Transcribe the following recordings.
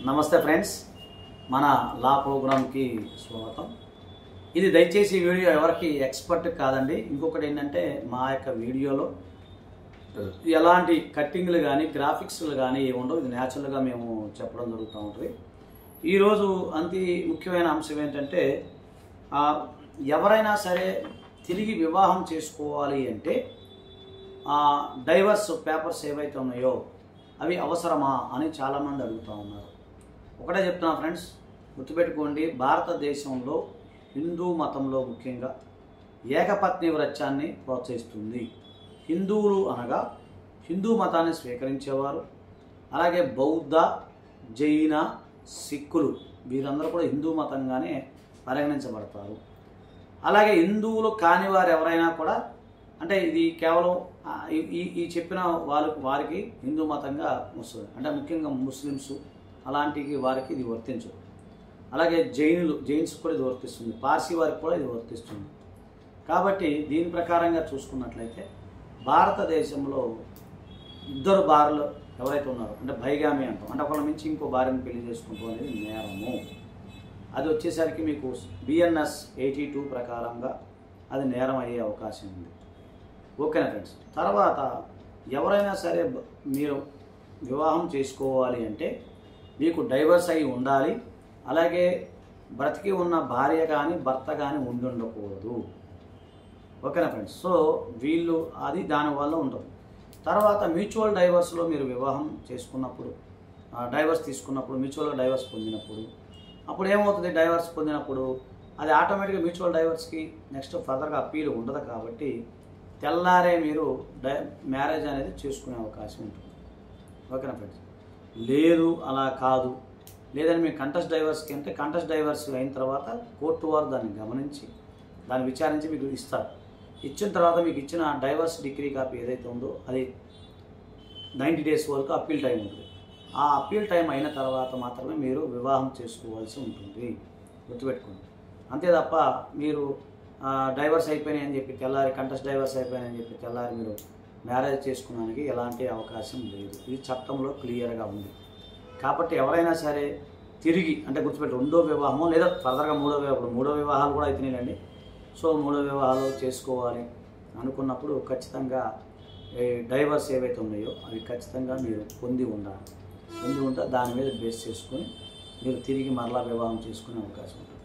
నమస్తే ఫ్రెండ్స్, మన లా ప్రోగ్రామ్కి స్వాగతం. ఇది దయచేసి ఈ వీడియో ఎవరికి ఎక్స్పర్ట్ కాదండి. ఇంకొకటి ఏంటంటే మా యొక్క వీడియోలో ఎలాంటి కట్టింగ్లు కానీ గ్రాఫిక్స్లు కానీ ఏమి ఉండవు. ఇది న్యాచురల్గా మేము చెప్పడం జరుగుతూ ఉంటుంది. ఈరోజు అతి ముఖ్యమైన అంశం ఏంటంటే ఎవరైనా సరే తిరిగి వివాహం చేసుకోవాలి అంటే డైవర్స్ పేపర్స్ ఏవైతే ఉన్నాయో అవి అవసరమా అని చాలామంది అడుగుతూ ఉన్నారు. ఒకటే చెప్తున్నా ఫ్రెండ్స్, గుర్తుపెట్టుకోండి, భారతదేశంలో హిందూ మతంలో ముఖ్యంగా ఏకపత్ని వ్రత్యాన్ని ప్రోత్సహిస్తుంది. హిందువులు అనగా హిందూ మతాన్ని స్వీకరించేవారు, అలాగే బౌద్ధ, జైన, సిక్కులు వీరందరూ కూడా హిందూ మతంగానే పరిగణించబడతారు. అలాగే హిందువులు కాని వారు ఎవరైనా కూడా, అంటే ఇది కేవలం ఈ చెప్పిన వారికి హిందూ మతంగా వస్తుంది. అంటే ముఖ్యంగా ముస్లిమ్స్ అలాంటి వారికి ఇది వర్తించదు. అలాగే జైన్స్ కూడా ఇది వర్తిస్తుంది, పార్సీ వారికి కూడా ఇది వర్తిస్తుంది. కాబట్టి దీని ప్రకారంగా చూసుకున్నట్లయితే భారతదేశంలో ఇద్దరు భార్యలు ఎవరైతే ఉన్నారో, అంటే బైగామి అంటాం, అంటే ఒకళ్ళ నుంచి ఇంకో భార్యను పెళ్లి చేసుకుంటాం అనేది నేరము. అది వచ్చేసరికి మీకు BNS 82 ప్రకారంగా అది నేరం అయ్యే అవకాశం ఉంది. ఓకేనా ఫ్రెండ్స్? తర్వాత ఎవరైనా సరే మీరు వివాహం చేసుకోవాలి అంటే మీకు డైవర్స్ అయి ఉండాలి. అలాగే బ్రతికి ఉన్న భార్య కానీ భర్త కానీ ఉండకూడదు. ఓకేనా ఫ్రెండ్స్? సో వీళ్ళు అది దానివల్ల ఉండదు. తర్వాత మ్యూచువల్ డైవర్స్లో మీరు వివాహం చేసుకున్నప్పుడు, డైవర్స్ తీసుకున్నప్పుడు, మ్యూచువల్గా డైవర్స్ పొందినప్పుడు, అప్పుడు ఏమవుతుంది? డైవర్స్ పొందినప్పుడు అది ఆటోమేటిక్గా మ్యూచువల్ డైవర్స్కి నెక్స్ట్ ఫర్దర్గా అప్పీల్ ఉండదు. కాబట్టి తెల్లారే మీరు మ్యారేజ్ అనేది చేసుకునే అవకాశం ఉంటుంది. ఓకేనా ఫ్రెండ్స్? లేదు అలా కాదు, లేదని మీకు కంటెస్ట్ డైవర్స్కి అంటే కంటెస్ట్ డైవర్స్ అయిన తర్వాత కోర్టు వారు దాన్ని గమనించి దాన్ని విచారించి మీకు ఇస్తారు. ఇచ్చిన తర్వాత మీకు ఇచ్చిన డైవర్స్ డిగ్రీ కాపీ ఏదైతే ఉందో అది 90 days వరకు అప్పీల్ టైం ఉంటుంది. ఆ అప్పీల్ టైం అయిన తర్వాత మాత్రమే మీరు వివాహం చేసుకోవాల్సి ఉంటుంది. గుర్తుపెట్టుకోండి. అంతే తప్ప మీరు డైవర్స్ అయిపోయినాయి అని చెప్పి తెల్లారి, కంటెస్ట్ డైవర్స్ అయిపోయినాయని చెప్పి తెల్లారి మీరు మ్యారేజ్ చేసుకోవడానికి ఎలాంటి అవకాశం లేదు. ఇది చట్టంలో క్లియర్గా ఉంది. కాబట్టి ఎవరైనా సరే తిరిగి, అంటే గుర్తుపెట్టి రెండో వివాహమో లేదా ఫర్దర్గా మూడో వివాహాలు కూడా అయితేనేనండి. సో మూడో వివాహాలు చేసుకోవాలి అనుకున్నప్పుడు ఖచ్చితంగా డైవర్స్ ఏవైతే ఉన్నాయో అవి ఖచ్చితంగా మీరు పొంది ఉంటే దాని మీద బేస్ చేసుకొని మీరు తిరిగి మరలా వివాహం చేసుకునే అవకాశం ఉంటుంది.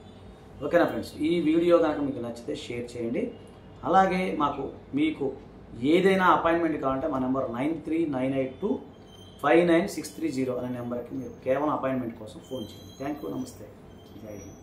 ఓకేనా ఫ్రెండ్స్? ఈ వీడియో కనుక మీకు నచ్చితే షేర్ చేయండి. అలాగే మీకు ఏదైనా అపాయింట్మెంట్ కావాలంటే మా నెంబర్ 9398259630 అనే నెంబర్కి మీరు కేవలం అపాయింట్మెంట్ కోసం ఫోన్ చేయండి. Thank you. నమస్తే. జై హింద్.